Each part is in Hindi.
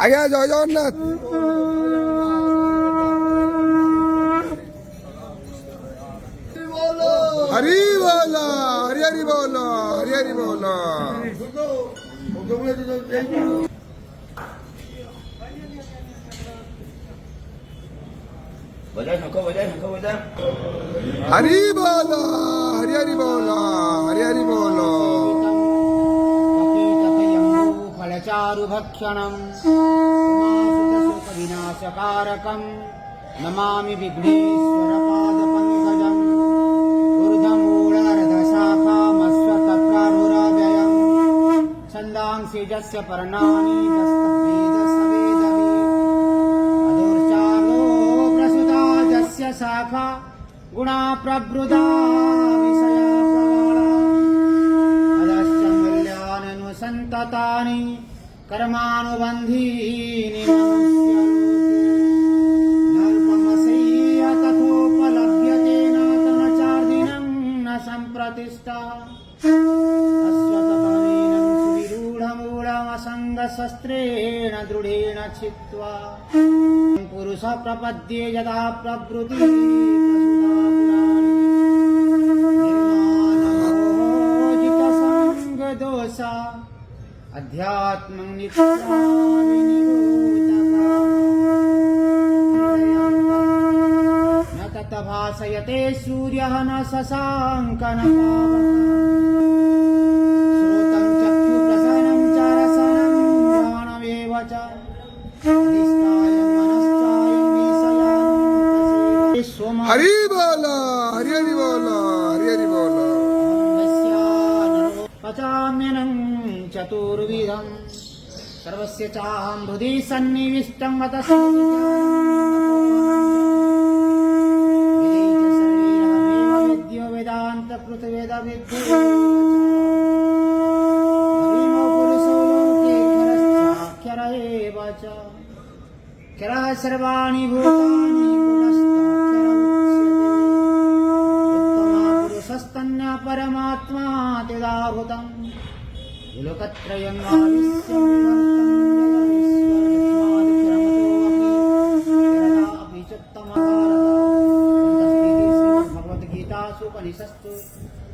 আগে জয় জগন্নাথ। হরি বল, হরি হরি বল, হরি হরি বল। हरि बोल, हरि हरि बोल, हरि हरि बोल। फलचारुभक्षणं विनाशकारकं नमामि विघ्नेश्वरपादपङ्कजम् ऊर्ध्वमूलरधशाखामश्वतप्रारुराव्ययम् छन्दांसि यस्य पर्णानि दस्तवेदसवेदवे अधोर्चालो प्रसुता यस्य शाखा गुणा प्रवृदा विषया प्रवाला अधश्च मूल्याननुसन्ततानि कर्मानुबन्धीनि नल्पमसह्य तथोपलभ्यते नातनचार्दिनं न सम्प्रतिष्ठा अश्वततमेनं सुविरूढमूढमसङ्गशस्त्रेण दृढेन छित्त्वा पुरुष प्रपद्ये यदा प्रवृत्ति निर्मानोजितसङ्गदोषा अध्यात्मं न तत भासयते सूर्यः न शशाङ्क न श्रोतं चक्षुप्रसनं च रसनं ज्ञानमेव च हरि बोल, हरि हरि बोल, हरि हरि बोल। पचाम्यनं चतुर्विधं सर्वस्य चाहं हृदि सन्निविष्टं वेद्यो वेदान्तकृतवेदविद्धो पुरुषो लोके क्षरश्चाक्षर एव च क्षरः सर्वाणि भूतानि पुरुषस्तन्य परमात्मा तिदाहुतम् लोकत्रयं भगवद्गीतासुपनिषत्सु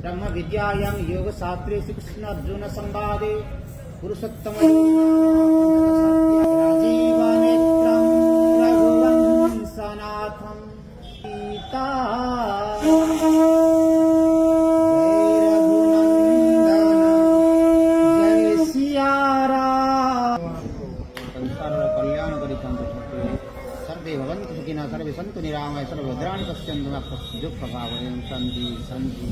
ब्रह्म विद्यायां योगशास्त्रे श्रीकृष्ण अर्जुन संवादे पुरुषोत्तम राजीवनेत्रं रघुवंशनाथं सीता सर्वे भवन्तु सुखिनः सर्वे सन्तु निरामयाः सर्वभद्राणि पश्यन्तु मा कश्चित् दुःखभाग् भवेत्। शान्ति शान्ति।